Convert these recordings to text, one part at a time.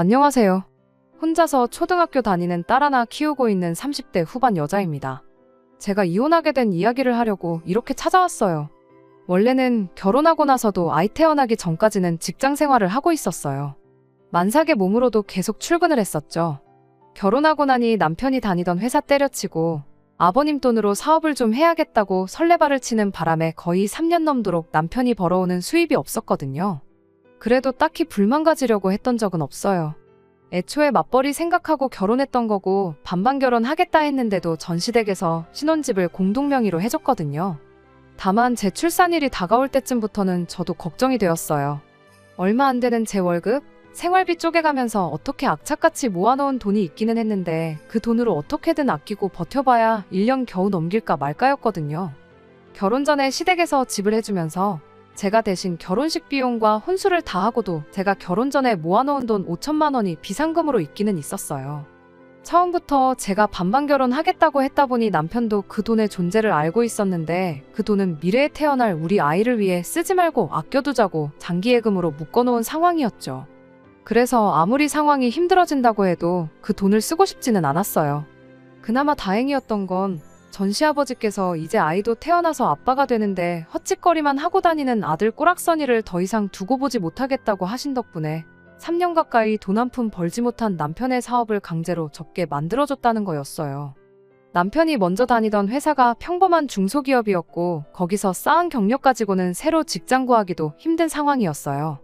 안녕하세요. 혼자서 초등학교 다니는 딸 하나 키우고 있는 30대 후반 여자입니다. 제가 이혼하게 된 이야기를 하려고 이렇게 찾아왔어요. 원래는 결혼하고 나서도 아이 태어나기 전까지는 직장 생활을 하고 있었어요. 만삭의 몸으로도 계속 출근을 했었죠. 결혼하고 나니 남편이 다니던 회사 때려치고 아버님 돈으로 사업을 좀 해야겠다고 설레발을 치는 바람에 거의 3년 넘도록 남편이 벌어오는 수입이 없었거든요. 그래도 딱히 불만 가지려고 했던 적은 없어요. 애초에 맞벌이 생각하고 결혼했던 거고 반반 결혼하겠다 했는데도 전시댁에서 신혼집을 공동명의로 해줬거든요. 다만 제 출산일이 다가올 때쯤부터는 저도 걱정이 되었어요. 얼마 안 되는 제 월급, 생활비 쪼개가면서 어떻게 악착같이 모아놓은 돈이 있기는 했는데 그 돈으로 어떻게든 아끼고 버텨봐야 1년 겨우 넘길까 말까였거든요. 결혼 전에 시댁에서 집을 해주면서 제가 대신 결혼식 비용과 혼수를 다 하고도 제가 결혼 전에 모아놓은 돈 5천만 원이 비상금으로 있기는 있었어요. 처음부터 제가 반반 결혼하겠다고 했다 보니 남편도 그 돈의 존재를 알고 있었는데 그 돈은 미래에 태어날 우리 아이를 위해 쓰지 말고 아껴두자고 장기예금으로 묶어놓은 상황이었죠. 그래서 아무리 상황이 힘들어진다고 해도 그 돈을 쓰고 싶지는 않았어요. 그나마 다행이었던 건 전시아버지께서 이제 아이도 태어나서 아빠가 되는데 헛짓거리만 하고 다니는 아들 꼬락서니를 더 이상 두고 보지 못하겠다고 하신 덕분에 3년 가까이 돈 한 푼 벌지 못한 남편의 사업을 강제로 접게 만들어줬다는 거였어요. 남편이 먼저 다니던 회사가 평범한 중소기업이었고 거기서 쌓은 경력 가지고는 새로 직장 구하기도 힘든 상황이었어요.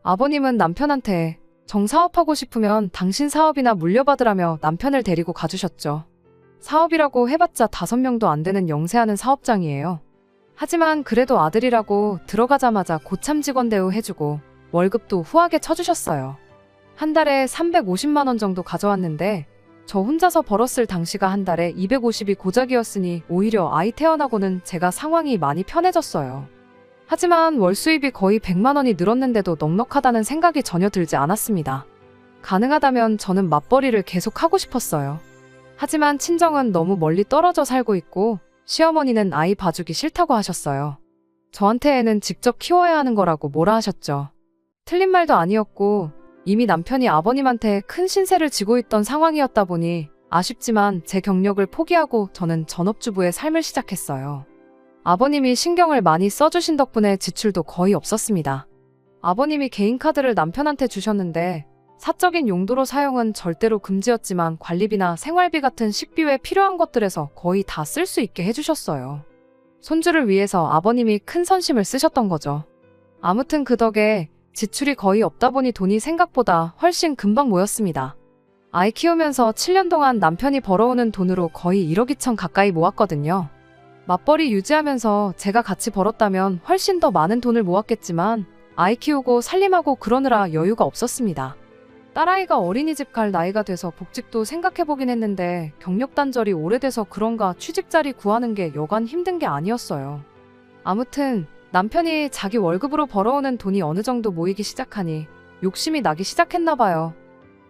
아버님은 남편한테 정사업하고 싶으면 당신 사업이나 물려받으라며 남편을 데리고 가주셨죠. 사업이라고 해봤자 5명도 안 되는 영세하는 사업장이에요. 하지만 그래도 아들이라고 들어가자마자 고참 직원 대우해주고 월급도 후하게 쳐주셨어요. 한 달에 350만 원 정도 가져왔는데 저 혼자서 벌었을 당시가 한 달에 250이 고작이었으니 오히려 아이 태어나고는 제가 상황이 많이 편해졌어요. 하지만 월 수입이 거의 100만 원이 늘었는데도 넉넉하다는 생각이 전혀 들지 않았습니다. 가능하다면 저는 맞벌이를 계속 하고 싶었어요. 하지만 친정은 너무 멀리 떨어져 살고 있고 시어머니는 아이 봐주기 싫다고 하셨어요. 저한테는 직접 키워야 하는 거라고 뭐라 하셨죠. 틀린 말도 아니었고 이미 남편이 아버님한테 큰 신세를 지고 있던 상황이었다 보니 아쉽지만 제 경력을 포기하고 저는 전업주부의 삶을 시작했어요. 아버님이 신경을 많이 써주신 덕분에 지출도 거의 없었습니다. 아버님이 개인카드를 남편한테 주셨는데 사적인 용도로 사용은 절대로 금지였지만 관리비나 생활비 같은 식비 외 필요한 것들에서 거의 다 쓸 수 있게 해주셨어요. 손주를 위해서 아버님이 큰 선심을 쓰셨던 거죠. 아무튼 그 덕에 지출이 거의 없다 보니 돈이 생각보다 훨씬 금방 모였습니다. 아이 키우면서 7년 동안 남편이 벌어오는 돈으로 거의 1억 2천 가까이 모았거든요. 맞벌이 유지하면서 제가 같이 벌었다면 훨씬 더 많은 돈을 모았겠지만 아이 키우고 살림하고 그러느라 여유가 없었습니다. 딸아이가 어린이집 갈 나이가 돼서 복직도 생각해보긴 했는데 경력 단절이 오래돼서 그런가 취직 자리 구하는 게 여간 힘든 게 아니었어요. 아무튼 남편이 자기 월급으로 벌어오는 돈이 어느 정도 모이기 시작하니 욕심이 나기 시작했나 봐요.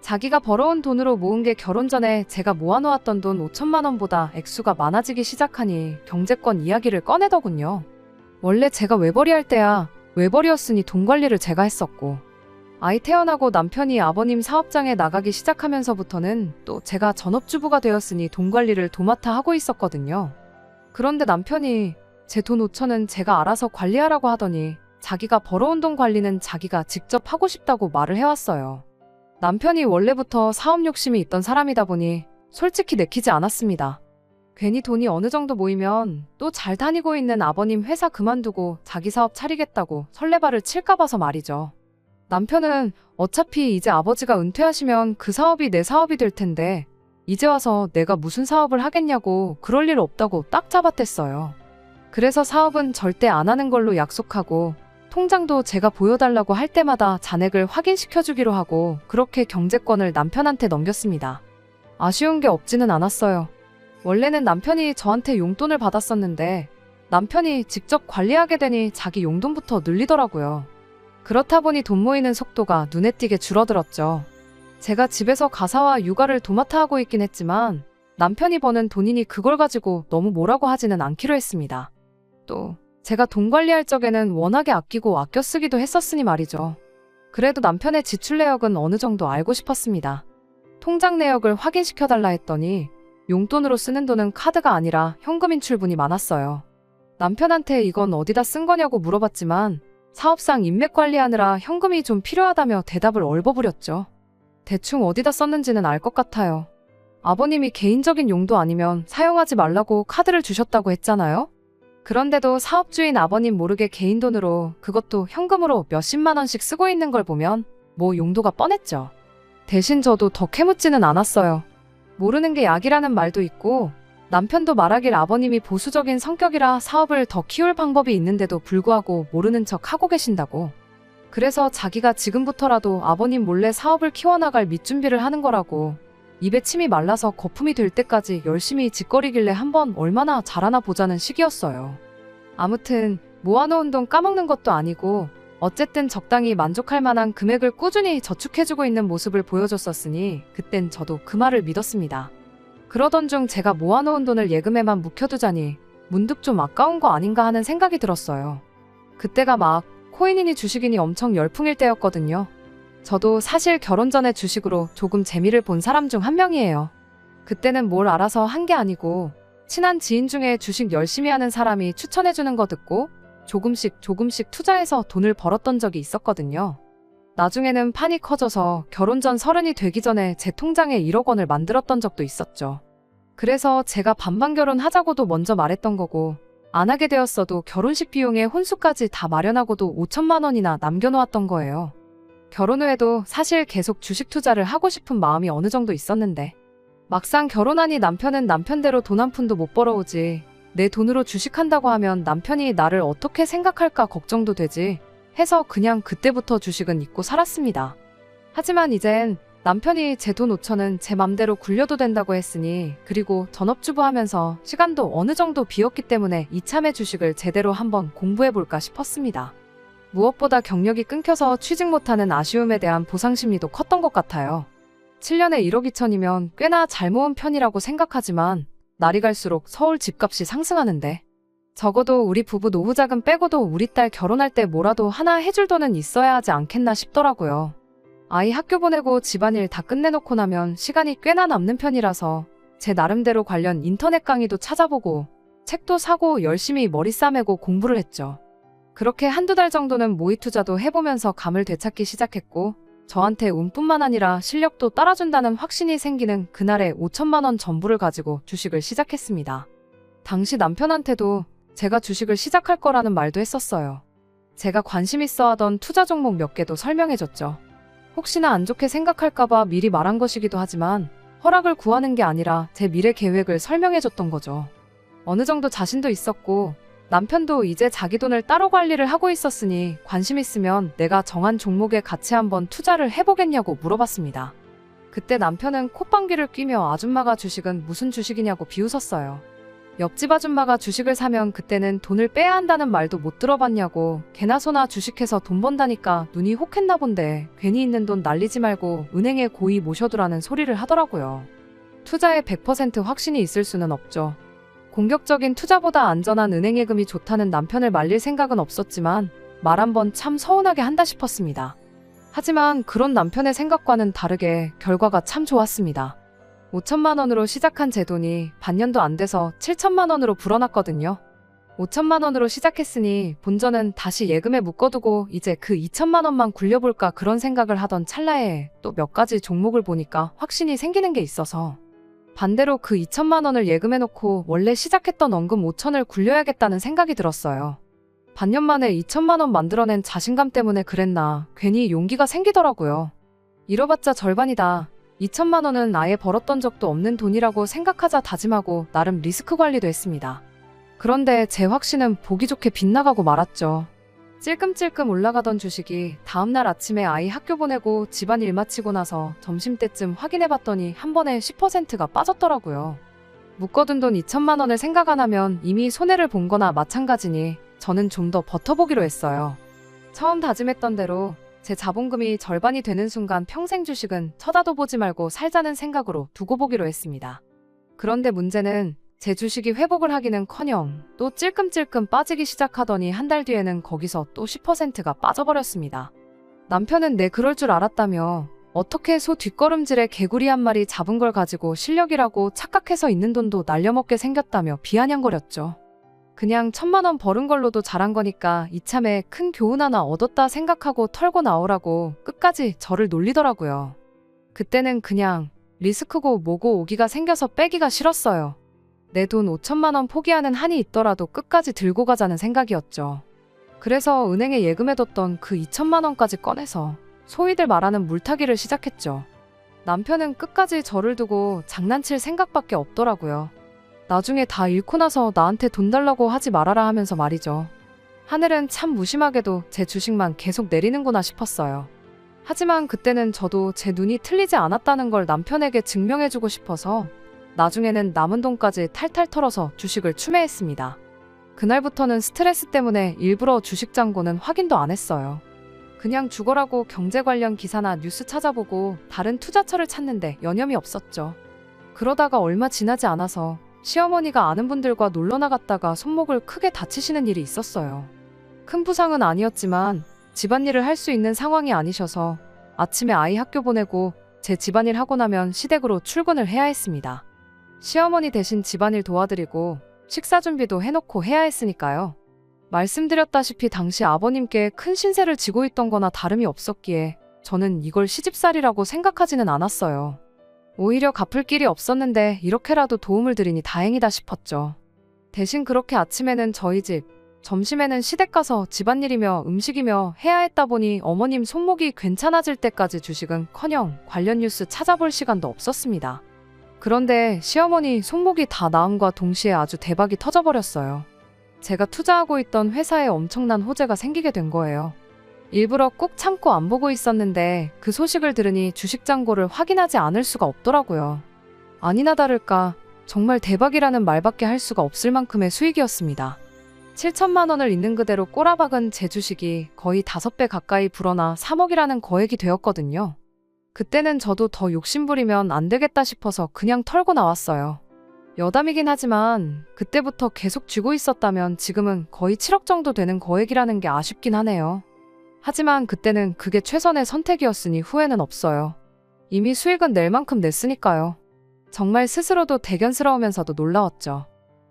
자기가 벌어온 돈으로 모은 게 결혼 전에 제가 모아놓았던 돈 5천만 원보다 액수가 많아지기 시작하니 경제권 이야기를 꺼내더군요. 원래 제가 외벌이할 때야 외벌이였으니 돈 관리를 제가 했었고 아이 태어나고 남편이 아버님 사업장에 나가기 시작하면서부터는 또 제가 전업주부가 되었으니 돈 관리를 도맡아 하고 있었거든요. 그런데 남편이 제 돈 5천은 제가 알아서 관리하라고 하더니 자기가 벌어온 돈 관리는 자기가 직접 하고 싶다고 말을 해왔어요. 남편이 원래부터 사업 욕심이 있던 사람이다 보니 솔직히 내키지 않았습니다. 괜히 돈이 어느 정도 모이면 또 잘 다니고 있는 아버님 회사 그만두고 자기 사업 차리겠다고 설레발을 칠까 봐서 말이죠. 남편은 어차피 이제 아버지가 은퇴하시면 그 사업이 내 사업이 될 텐데 이제 와서 내가 무슨 사업을 하겠냐고 그럴 일 없다고 딱 잡아댔어요. 그래서 사업은 절대 안 하는 걸로 약속하고 통장도 제가 보여달라고 할 때마다 잔액을 확인시켜주기로 하고 그렇게 경제권을 남편한테 넘겼습니다. 아쉬운 게 없지는 않았어요. 원래는 남편이 저한테 용돈을 받았었는데 남편이 직접 관리하게 되니 자기 용돈부터 늘리더라고요. 그렇다 보니 돈 모이는 속도가 눈에 띄게 줄어들었죠. 제가 집에서 가사와 육아를 도맡아 하고 있긴 했지만 남편이 버는 돈이니 그걸 가지고 너무 뭐라고 하지는 않기로 했습니다. 또 제가 돈 관리할 적에는 워낙에 아끼고 아껴 쓰기도 했었으니 말이죠. 그래도 남편의 지출 내역은 어느 정도 알고 싶었습니다. 통장 내역을 확인시켜달라 했더니 용돈으로 쓰는 돈은 카드가 아니라 현금 인출분이 많았어요. 남편한테 이건 어디다 쓴 거냐고 물어봤지만 사업상 인맥 관리하느라 현금이 좀 필요하다며 대답을 얼버무렸죠. 대충 어디다 썼는지는 알 것 같아요. 아버님이 개인적인 용도 아니면 사용하지 말라고 카드를 주셨다고 했잖아요? 그런데도 사업주인 아버님 모르게 개인 돈으로, 그것도 현금으로 몇십만 원씩 쓰고 있는 걸 보면 뭐 용도가 뻔했죠. 대신 저도 더 캐묻지는 않았어요. 모르는 게 약이라는 말도 있고 남편도 말하길 아버님이 보수적인 성격이라 사업을 더 키울 방법이 있는데도 불구하고 모르는 척 하고 계신다고. 그래서 자기가 지금부터라도 아버님 몰래 사업을 키워나갈 밑준비를 하는 거라고. 입에 침이 말라서 거품이 될 때까지 열심히 짓거리길래 한번 얼마나 잘하나 보자는 시기였어요. 아무튼 모아놓은 돈 까먹는 것도 아니고 어쨌든 적당히 만족할 만한 금액을 꾸준히 저축해주고 있는 모습을 보여줬었으니 그땐 저도 그 말을 믿었습니다. 그러던 중 제가 모아놓은 돈을 예금에만 묵혀두자니 문득 좀 아까운 거 아닌가 하는 생각이 들었어요. 그때가 막 코인이니 주식이니 엄청 열풍일 때였거든요. 저도 사실 결혼 전에 주식으로 조금 재미를 본 사람 중 한 명이에요. 그때는 뭘 알아서 한 게 아니고 친한 지인 중에 주식 열심히 하는 사람이 추천해주는 거 듣고 조금씩 투자해서 돈을 벌었던 적이 있었거든요. 나중에는 판이 커져서 결혼 전 30이 되기 전에 제 통장에 1억 원을 만들었던 적도 있었죠. 그래서 제가 반반 결혼하자고도 먼저 말했던 거고 안 하게 되었어도 결혼식 비용에 혼수까지 다 마련하고도 5천만 원이나 남겨놓았던 거예요. 결혼 후에도 사실 계속 주식 투자를 하고 싶은 마음이 어느 정도 있었는데 막상 결혼하니 남편은 남편대로 돈 한 푼도 못 벌어오지. 내 돈으로 주식한다고 하면 남편이 나를 어떻게 생각할까 걱정도 되지 해서 그냥 그때부터 주식은 잊고 살았습니다. 하지만 이젠 남편이 제 돈 5천은 제 맘대로 굴려도 된다고 했으니, 그리고 전업주부 하면서 시간도 어느 정도 비었기 때문에 이참에 주식을 제대로 한번 공부해볼까 싶었습니다. 무엇보다 경력이 끊겨서 취직 못하는 아쉬움에 대한 보상심리도 컸던 것 같아요. 7년에 1억 2천이면 꽤나 잘 모은 편이라고 생각하지만 날이 갈수록 서울 집값이 상승하는데 적어도 우리 부부 노후자금 빼고도 우리 딸 결혼할 때 뭐라도 하나 해줄 돈은 있어야 하지 않겠나 싶더라고요. 아이 학교 보내고 집안일 다 끝내놓고 나면 시간이 꽤나 남는 편이라서 제 나름대로 관련 인터넷 강의도 찾아보고 책도 사고 열심히 머리 싸매고 공부를 했죠. 그렇게 한두 달 정도는 모의 투자도 해보면서 감을 되찾기 시작했고 저한테 운뿐만 아니라 실력도 따라준다는 확신이 생기는 그날의 5천만 원 전부를 가지고 주식을 시작했습니다. 당시 남편한테도 제가 주식을 시작할 거라는 말도 했었어요. 제가 관심 있어 하던 투자 종목 몇 개도 설명해줬죠. 혹시나 안 좋게 생각할까봐 미리 말한 것이기도 하지만 허락을 구하는 게 아니라 제 미래 계획을 설명해줬던 거죠. 어느 정도 자신도 있었고 남편도 이제 자기 돈을 따로 관리를 하고 있었으니 관심 있으면 내가 정한 종목에 같이 한번 투자를 해보겠냐고 물어봤습니다. 그때 남편은 콧방귀를 뀌며 아줌마가 주식은 무슨 주식이냐고 비웃었어요. 옆집 아줌마가 주식을 사면 그때는 돈을 빼야 한다는 말도 못 들어봤냐고, 개나 소나 주식해서 돈 번다니까 눈이 혹했나 본데 괜히 있는 돈 날리지 말고 은행에 고이 모셔두라는 소리를 하더라고요. 투자에 100% 확신이 있을 수는 없죠. 공격적인 투자보다 안전한 은행 예금이 좋다는 남편을 말릴 생각은 없었지만 말 한번 참 서운하게 한다 싶었습니다. 하지만 그런 남편의 생각과는 다르게 결과가 참 좋았습니다. 5천만 원으로 시작한 제 돈이 반년도 안 돼서 7천만 원으로 불어났거든요. 5천만 원으로 시작했으니 본전은 다시 예금에 묶어두고 이제 그 2천만 원만 굴려볼까 그런 생각을 하던 찰나에 또 몇 가지 종목을 보니까 확신이 생기는 게 있어서 반대로 그 2천만 원을 예금해놓고 원래 시작했던 원금 5천을 굴려야겠다는 생각이 들었어요. 반년 만에 2천만 원 만들어낸 자신감 때문에 그랬나 괜히 용기가 생기더라고요. 잃어봤자 절반이다. 2천만 원은 아예 벌었던 적도 없는 돈이라고 생각하자 다짐하고 나름 리스크 관리도 했습니다. 그런데 제 확신은 보기 좋게 빗나가고 말았죠. 찔끔찔끔 올라가던 주식이 다음날 아침에 아이 학교 보내고 집안일 마치고 나서 점심때쯤 확인해봤더니 한 번에 10%가 빠졌더라고요. 묶어둔 돈 2천만 원을 생각 안 하면 이미 손해를 본 거나 마찬가지니 저는 좀 더 버텨보기로 했어요. 처음 다짐했던 대로 제 자본금이 절반이 되는 순간 평생 주식은 쳐다도 보지 말고 살자는 생각으로 두고 보기로 했습니다. 그런데 문제는 제 주식이 회복을 하기는커녕 또 찔끔찔끔 빠지기 시작하더니 한 달 뒤에는 거기서 또 10%가 빠져버렸습니다. 남편은 내 그럴 줄 알았다며 어떻게 소 뒷걸음질에 개구리 한 마리 잡은 걸 가지고 실력이라고 착각해서 있는 돈도 날려먹게 생겼다며 비아냥거렸죠. 그냥 1,000만 원 벌은 걸로도 잘한 거니까 이참에 큰 교훈 하나 얻었다 생각하고 털고 나오라고 끝까지 저를 놀리더라고요. 그때는 그냥 리스크고 뭐고 오기가 생겨서 빼기가 싫었어요. 내 돈 5천만 원 포기하는 한이 있더라도 끝까지 들고 가자는 생각이었죠. 그래서 은행에 예금해뒀던 그 2천만 원까지 꺼내서 소위들 말하는 물타기를 시작했죠. 남편은 끝까지 저를 두고 장난칠 생각밖에 없더라고요. 나중에 다 잃고 나서 나한테 돈 달라고 하지 말아라 하면서 말이죠. 하늘은 참 무심하게도 제 주식만 계속 내리는구나 싶었어요. 하지만 그때는 저도 제 눈이 틀리지 않았다는 걸 남편에게 증명해주고 싶어서 나중에는 남은 돈까지 탈탈 털어서 주식을 추매했습니다. 그날부터는 스트레스 때문에 일부러 주식 잔고는 확인도 안 했어요. 그냥 죽어라고 경제 관련 기사나 뉴스 찾아보고 다른 투자처를 찾는데 여념이 없었죠. 그러다가 얼마 지나지 않아서 시어머니가 아는 분들과 놀러 나갔다가 손목을 크게 다치시는 일이 있었어요. 큰 부상은 아니었지만 집안일을 할 수 있는 상황이 아니셔서 아침에 아이 학교 보내고 제 집안일 하고 나면 시댁으로 출근을 해야 했습니다. 시어머니 대신 집안일 도와드리고 식사 준비도 해놓고 해야 했으니까요. 말씀드렸다시피 당시 아버님께 큰 신세를 지고 있던 거나 다름이 없었기에 저는 이걸 시집살이라고 생각하지는 않았어요. 오히려 갚을 길이 없었는데 이렇게라도 도움을 드리니 다행이다 싶었죠. 대신 그렇게 아침에는 저희 집, 점심에는 시댁 가서 집안일이며 음식이며 해야 했다 보니 어머님 손목이 괜찮아질 때까지 주식은커녕 관련 뉴스 찾아볼 시간도 없었습니다. 그런데 시어머니 손목이 다 나음과 동시에 아주 대박이 터져버렸어요. 제가 투자하고 있던 회사에 엄청난 호재가 생기게 된 거예요. 일부러 꾹 참고 안 보고 있었는데 그 소식을 들으니 주식 잔고를 확인하지 않을 수가 없더라고요. 아니나 다를까 정말 대박이라는 말밖에 할 수가 없을 만큼의 수익이었습니다. 7천만 원을 있는 그대로 꼬라박은 제 주식이 거의 5배 가까이 불어나 3억이라는 거액이 되었거든요. 그때는 저도 더 욕심부리면 안 되겠다 싶어서 그냥 털고 나왔어요. 여담이긴 하지만 그때부터 계속 쥐고 있었다면 지금은 거의 7억 정도 되는 거액이라는 게 아쉽긴 하네요. 하지만 그때는 그게 최선의 선택이었으니 후회는 없어요. 이미 수익은 낼 만큼 냈으니까요. 정말 스스로도 대견스러우면서도 놀라웠죠.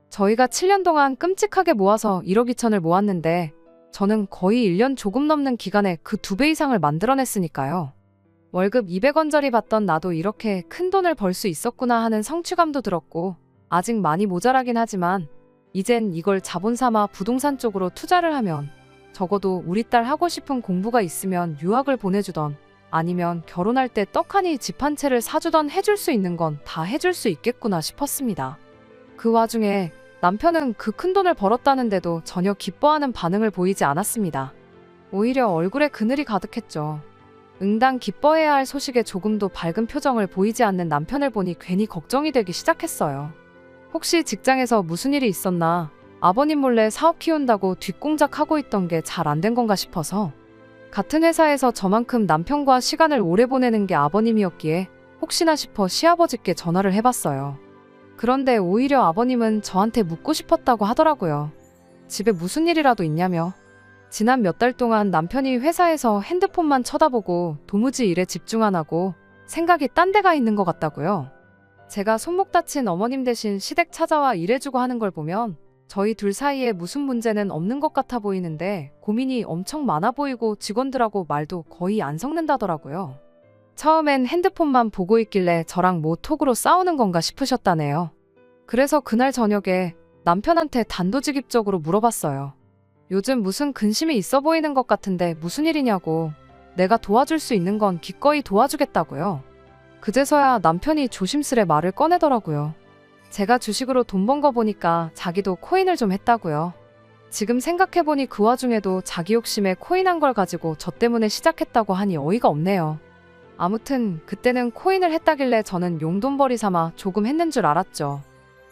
저희가 7년 동안 끔찍하게 모아서 1억 2천을 모았는데 저는 거의 1년 조금 넘는 기간에 그 2배 이상을 만들어냈으니까요. 월급 200원짜리 받던 나도 이렇게 큰 돈을 벌 수 있었구나 하는 성취감도 들었고 아직 많이 모자라긴 하지만 이젠 이걸 자본 삼아 부동산 쪽으로 투자를 하면 적어도 우리 딸 하고 싶은 공부가 있으면 유학을 보내주던 아니면 결혼할 때 떡하니 집 한 채를 사주던 해줄 수 있는 건 다 해줄 수 있겠구나 싶었습니다. 그 와중에 남편은 그 큰 돈을 벌었다는데도 전혀 기뻐하는 반응을 보이지 않았습니다. 오히려 얼굴에 그늘이 가득했죠. 응당 기뻐해야 할 소식에 조금도 밝은 표정을 보이지 않는 남편을 보니 괜히 걱정이 되기 시작했어요. 혹시 직장에서 무슨 일이 있었나? 아버님 몰래 사업 키운다고 뒷공작하고 있던 게 잘 안 된 건가 싶어서 같은 회사에서 저만큼 남편과 시간을 오래 보내는 게 아버님이었기에 혹시나 싶어 시아버지께 전화를 해봤어요. 그런데 오히려 아버님은 저한테 묻고 싶었다고 하더라고요. 집에 무슨 일이라도 있냐며. 지난 몇 달 동안 남편이 회사에서 핸드폰만 쳐다보고 도무지 일에 집중 안 하고 생각이 딴 데가 있는 것 같다고요. 제가 손목 다친 어머님 대신 시댁 찾아와 일해주고 하는 걸 보면 저희 둘 사이에 무슨 문제는 없는 것 같아 보이는데 고민이 엄청 많아 보이고 직원들하고 말도 거의 안 섞는다더라고요. 처음엔 핸드폰만 보고 있길래 저랑 뭐 톡으로 싸우는 건가 싶으셨다네요. 그래서 그날 저녁에 남편한테 단도직입적으로 물어봤어요. 요즘 무슨 근심이 있어 보이는 것 같은데 무슨 일이냐고. 내가 도와줄 수 있는 건 기꺼이 도와주겠다고요. 그제서야 남편이 조심스레 말을 꺼내더라고요. 제가 주식으로 돈 번 거 보니까 자기도 코인을 좀 했다고요. 지금 생각해보니 그 와중에도 자기 욕심에 코인 한 걸 가지고 저 때문에 시작했다고 하니 어이가 없네요. 아무튼 그때는 코인을 했다길래 저는 용돈벌이 삼아 조금 했는 줄 알았죠.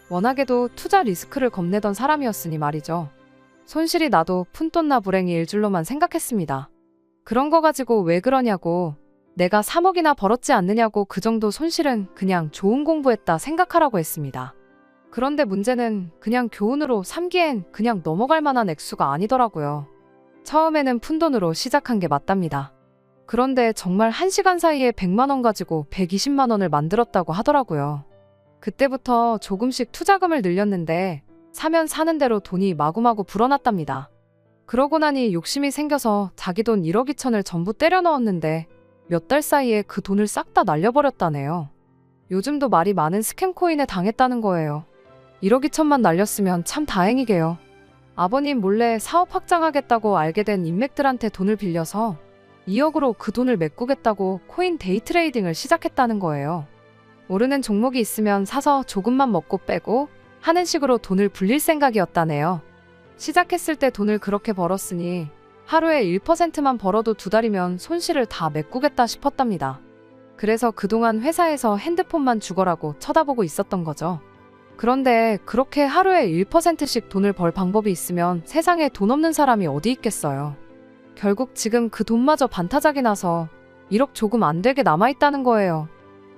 워낙에도 투자 리스크를 겁내던 사람이었으니 말이죠. 손실이 나도 푼돈나 불행이일 줄로만 생각했습니다. 그런 거 가지고 왜 그러냐고, 내가 3억이나 벌었지 않느냐고 그 정도 손실은 그냥 좋은 공부했다 생각하라고 했습니다. 그런데 문제는 그냥 교훈으로 삼기엔 그냥 넘어갈 만한 액수가 아니더라고요. 처음에는 푼돈으로 시작한 게 맞답니다. 그런데 정말 1시간 사이에 100만 원 가지고 120만 원을 만들었다고 하더라고요. 그때부터 조금씩 투자금을 늘렸는데 사면 사는 대로 돈이 마구마구 불어났답니다. 그러고 나니 욕심이 생겨서 자기 돈 1억 2천을 전부 때려 넣었는데 몇 달 사이에 그 돈을 싹 다 날려버렸다네요. 요즘도 말이 많은 스캠 코인에 당했다는 거예요. 1억 2천만 날렸으면 참 다행이게요. 아버님 몰래 사업 확장하겠다고 알게 된 인맥들한테 돈을 빌려서 2억으로 그 돈을 메꾸겠다고 코인 데이 트레이딩을 시작했다는 거예요. 오르는 종목이 있으면 사서 조금만 먹고 빼고 하는 식으로 돈을 불릴 생각이었다네요. 시작했을 때 돈을 그렇게 벌었으니 하루에 1%만 벌어도 2달이면 손실을 다 메꾸겠다 싶었답니다. 그래서 그동안 회사에서 핸드폰만 죽어라고 쳐다보고 있었던 거죠. 그런데 그렇게 하루에 1%씩 돈을 벌 방법이 있으면 세상에 돈 없는 사람이 어디 있겠어요. 결국 지금 그 돈마저 반타작이 나서 1억 조금 안 되게 남아있다는 거예요.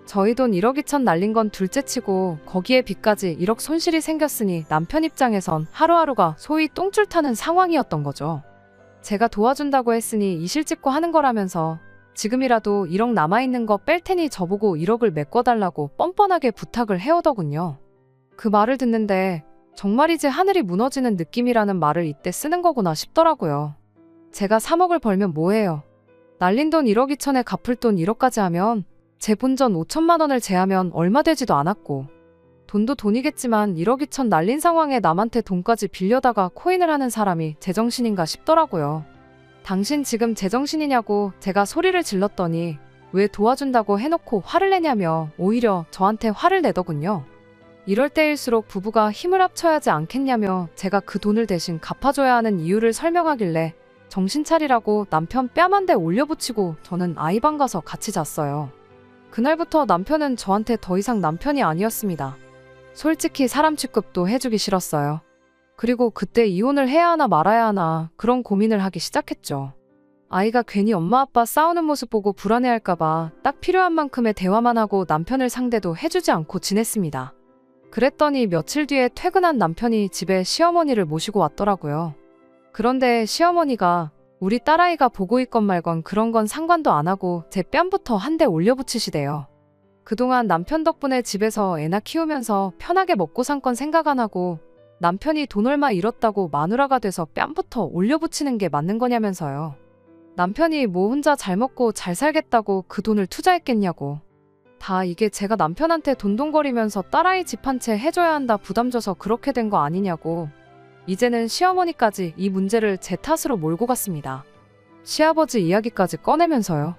저희 돈 1억 2천 날린 건 둘째치고 거기에 빚까지 1억 손실이 생겼으니 남편 입장에선 하루하루가 소위 똥줄 타는 상황이었던 거죠. 제가 도와준다고 했으니 이실 찍고 하는 거라면서 지금이라도 1억 남아있는 거 뺄 테니 저보고 1억을 메꿔달라고 뻔뻔하게 부탁을 해오더군요. 그 말을 듣는데 정말이지 하늘이 무너지는 느낌이라는 말을 이때 쓰는 거구나 싶더라고요. 제가 3억을 벌면 뭐해요. 날린 돈 1억 2천에 갚을 돈 1억까지 하면 제 본전 5천만 원을 제하면 얼마 되지도 않았고 돈도 돈이겠지만 1억 2천 날린 상황에 남한테 돈까지 빌려다가 코인을 하는 사람이 제정신인가 싶더라고요. 당신 지금 제정신이냐고 제가 소리를 질렀더니 왜 도와준다고 해놓고 화를 내냐며 오히려 저한테 화를 내더군요. 이럴 때일수록 부부가 힘을 합쳐야지 않겠냐며 제가 그 돈을 대신 갚아줘야 하는 이유를 설명하길래 정신 차리라고 남편 뺨 한 대 올려붙이고 저는 아이방 가서 같이 잤어요. 그날부터 남편은 저한테 더 이상 남편이 아니었습니다. 솔직히 사람 취급도 해주기 싫었어요. 그리고 그때 이혼을 해야 하나 말아야 하나 그런 고민을 하기 시작했죠. 아이가 괜히 엄마 아빠 싸우는 모습 보고 불안해할까봐 딱 필요한 만큼의 대화만 하고 남편을 상대도 해주지 않고 지냈습니다. 그랬더니 며칠 뒤에 퇴근한 남편이 집에 시어머니를 모시고 왔더라고요. 그런데 시어머니가 우리 딸아이가 보고 있건 말건 그런 건 상관도 안 하고 제 뺨부터 한 대 올려붙이시대요. 그동안 남편 덕분에 집에서 애나 키우면서 편하게 먹고 산 건 생각 안 하고 남편이 돈 얼마 잃었다고 마누라가 돼서 뺨부터 올려붙이는 게 맞는 거냐면서요. 남편이 뭐 혼자 잘 먹고 잘 살겠다고 그 돈을 투자했겠냐고. 다 이게 제가 남편한테 돈돈거리면서 딸아이 집 한 채 해줘야 한다 부담 줘서 그렇게 된 거 아니냐고. 이제는 시어머니까지 이 문제를 제 탓으로 몰고 갔습니다. 시아버지 이야기까지 꺼내면서요.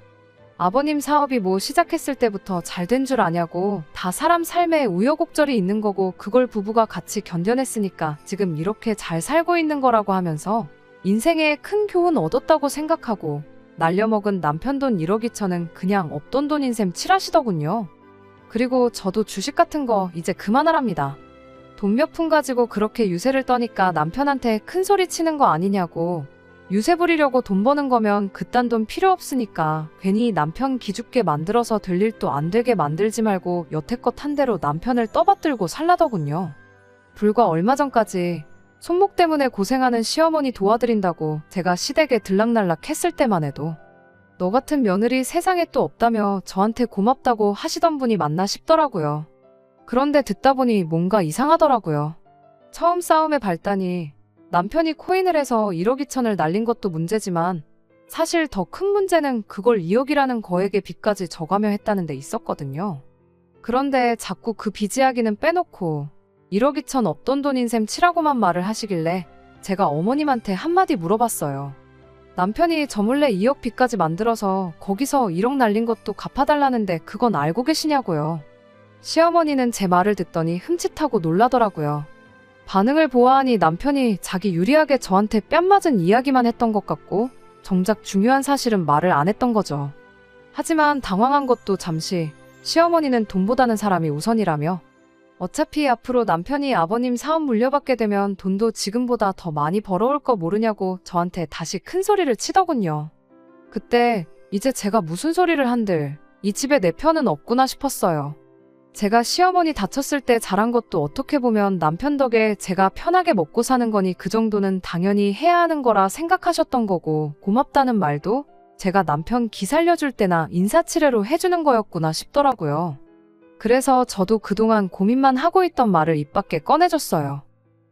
아버님 사업이 뭐 시작했을 때부터 잘 된 줄 아냐고. 다 사람 삶에 우여곡절이 있는 거고 그걸 부부가 같이 견뎌냈으니까 지금 이렇게 잘 살고 있는 거라고 하면서 인생에 큰 교훈 얻었다고 생각하고 날려먹은 남편 돈 1억 2천은 그냥 없던 돈인 셈 칠하시더군요. 그리고 저도 주식 같은 거 이제 그만하랍니다. 돈 몇 푼 가지고 그렇게 유세를 떠니까 남편한테 큰 소리 치는 거 아니냐고. 유세 부리려고 돈 버는 거면 그딴 돈 필요 없으니까 괜히 남편 기죽게 만들어서 될 일도 안 되게 만들지 말고 여태껏 한 대로 남편을 떠받들고 살라더군요. 불과 얼마 전까지 손목 때문에 고생하는 시어머니 도와드린다고 제가 시댁에 들락날락 했을 때만 해도 너 같은 며느리 세상에 또 없다며 저한테 고맙다고 하시던 분이 맞나 싶더라고요. 그런데 듣다 보니 뭔가 이상하더라고요. 처음 싸움의 발단이 남편이 코인을 해서 1억 2천을 날린 것도 문제지만 사실 더 큰 문제는 그걸 2억이라는 거액의 빚까지 져가며 했다는 데 있었거든요. 그런데 자꾸 그 빚 이야기는 빼놓고 1억 2천 없던 돈인 셈 치라고만 말을 하시길래 제가 어머님한테 한마디 물어봤어요. 남편이 저 몰래 2억 빚까지 만들어서 거기서 1억 날린 것도 갚아달라는데 그건 알고 계시냐고요. 시어머니는 제 말을 듣더니 흠칫하고 놀라더라고요. 반응을 보아하니 남편이 자기 유리하게 저한테 뺨 맞은 이야기만 했던 것 같고 정작 중요한 사실은 말을 안 했던 거죠. 하지만 당황한 것도 잠시 시어머니는 돈보다는 사람이 우선이라며 어차피 앞으로 남편이 아버님 사업 물려받게 되면 돈도 지금보다 더 많이 벌어올 거 모르냐고 저한테 다시 큰 소리를 치더군요. 그때 이제 제가 무슨 소리를 한들 이 집에 내 편은 없구나 싶었어요. 제가 시어머니 다쳤을 때 잘한 것도 어떻게 보면 남편 덕에 제가 편하게 먹고 사는 거니 그 정도는 당연히 해야 하는 거라 생각하셨던 거고 고맙다는 말도 제가 남편 기 살려줄 때나 인사치레로 해주는 거였구나 싶더라고요. 그래서 저도 그동안 고민만 하고 있던 말을 입 밖에 꺼내줬어요.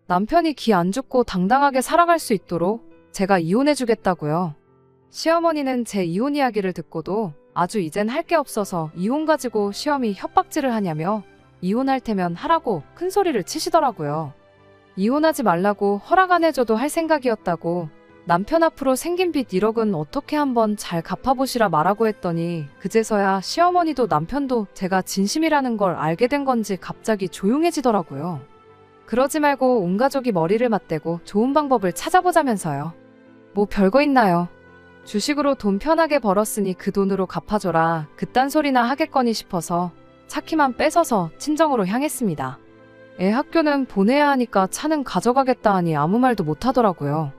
남편이 기 안 죽고 당당하게 살아갈 수 있도록 제가 이혼해주겠다고요. 시어머니는 제 이혼 이야기를 듣고도 아주 이젠 할 게 없어서 이혼 가지고 시험이 협박질을 하냐며 이혼할 테면 하라고 큰 소리를 치시더라고요. 이혼하지 말라고 허락 안 해줘도 할 생각이었다고, 남편 앞으로 생긴 빚 1억은 어떻게 한번 잘 갚아보시라 말하고 했더니 그제서야 시어머니도 남편도 제가 진심이라는 걸 알게 된 건지 갑자기 조용해지더라고요. 그러지 말고 온 가족이 머리를 맞대고 좋은 방법을 찾아보자면서요. 뭐 별거 있나요? 주식으로 돈 편하게 벌었으니 그 돈으로 갚아줘라, 그딴 소리나 하겠거니 싶어서 차키만 뺏어서 친정으로 향했습니다. 애 학교는 보내야 하니까 차는 가져가겠다 하니 아무 말도 못하더라고요.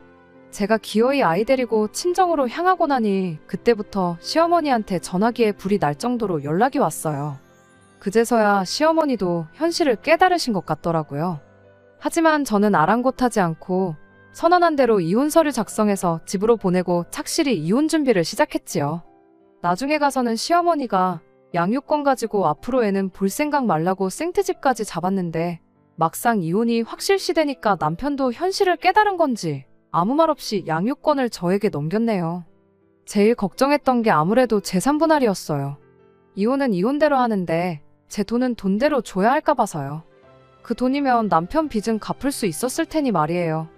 제가 기어이 아이 데리고 친정으로 향하고 나니 그때부터 시어머니한테 전화기에 불이 날 정도로 연락이 왔어요. 그제서야 시어머니도 현실을 깨달으신 것 같더라고요. 하지만 저는 아랑곳하지 않고 선언한 대로 이혼 서류 작성해서 집으로 보내고 착실히 이혼 준비를 시작했지요. 나중에 가서는 시어머니가 양육권 가지고 앞으로 애는 볼 생각 말라고 생트집까지 잡았는데 막상 이혼이 확실시되니까 남편도 현실을 깨달은 건지 아무 말 없이 양육권을 저에게 넘겼네요. 제일 걱정했던 게 아무래도 재산 분할이었어요. 이혼은 이혼대로 하는데 제 돈은 돈대로 줘야 할까 봐서요. 그 돈이면 남편 빚은 갚을 수 있었을 테니 말이에요.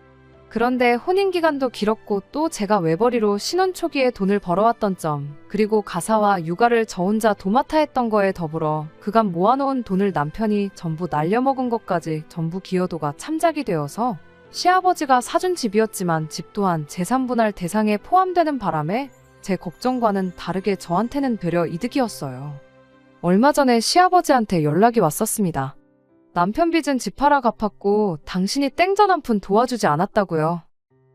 그런데 혼인기간도 길었고 또 제가 외벌이로 신혼 초기에 돈을 벌어왔던 점, 그리고 가사와 육아를 저 혼자 도맡아 했던 거에 더불어 그간 모아놓은 돈을 남편이 전부 날려먹은 것까지 전부 기여도가 참작이 되어서 시아버지가 사준 집이었지만 집 또한 재산분할 대상에 포함되는 바람에 제 걱정과는 다르게 저한테는 되려 이득이었어요. 얼마 전에 시아버지한테 연락이 왔었습니다. 남편 빚은 집 팔아 갚았고 당신이 땡전 한 푼 도와주지 않았다고요.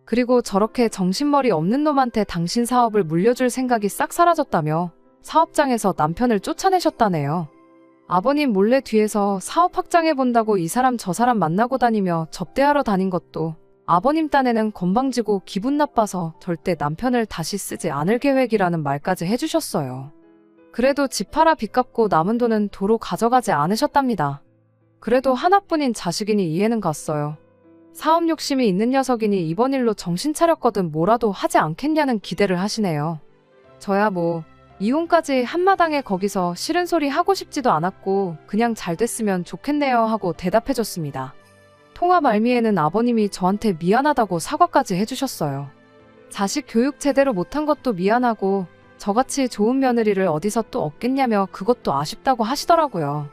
그리고 저렇게 정신머리 없는 놈한테 당신 사업을 물려줄 생각이 싹 사라졌다며 사업장에서 남편을 쫓아내셨다네요. 아버님 몰래 뒤에서 사업 확장해본다고 이 사람 저 사람 만나고 다니며 접대하러 다닌 것도 아버님 딴에는 건방지고 기분 나빠서 절대 남편을 다시 쓰지 않을 계획이라는 말까지 해주셨어요. 그래도 집 팔아 빚 갚고 남은 돈은 도로 가져가지 않으셨답니다. 그래도 하나뿐인 자식이니 이해는 갔어요. 사업 욕심이 있는 녀석이니 이번 일로 정신 차렸거든 뭐라도 하지 않겠냐는 기대를 하시네요. 저야 뭐 이혼까지 한마당에 거기서 싫은 소리 하고 싶지도 않았고 그냥 잘 됐으면 좋겠네요 하고 대답해줬습니다. 통화 말미에는 아버님이 저한테 미안하다고 사과까지 해주셨어요. 자식 교육 제대로 못한 것도 미안하고 저같이 좋은 며느리를 어디서 또 얻겠냐며 그것도 아쉽다고 하시더라고요.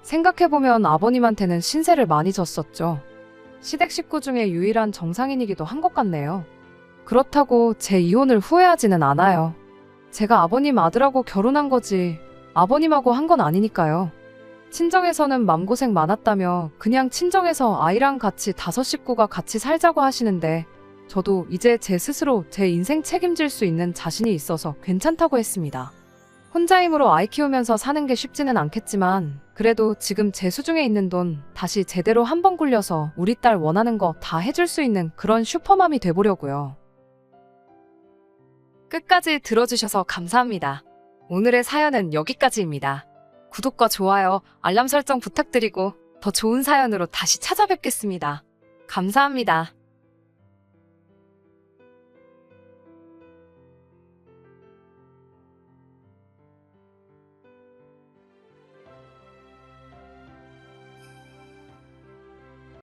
생각해보면 아버님한테는 신세를 많이 졌었죠. 시댁 식구 중에 유일한 정상인이기도 한 것 같네요. 그렇다고 제 이혼을 후회하지는 않아요. 제가 아버님 아들하고 결혼한 거지 아버님하고 한 건 아니니까요. 친정에서는 맘고생 많았다며 그냥 친정에서 아이랑 같이 5식구가 같이 살자고 하시는데 저도 이제 제 스스로 제 인생 책임질 수 있는 자신이 있어서 괜찮다고 했습니다. 혼자 힘으로 아이 키우면서 사는 게 쉽지는 않겠지만 그래도 지금 제 수중에 있는 돈 다시 제대로 한번 굴려서 우리 딸 원하는 거 다 해줄 수 있는 그런 슈퍼맘이 돼보려고요. 끝까지 들어주셔서 감사합니다. 오늘의 사연은 여기까지입니다. 구독과 좋아요, 알람 설정 부탁드리고 더 좋은 사연으로 다시 찾아뵙겠습니다. 감사합니다.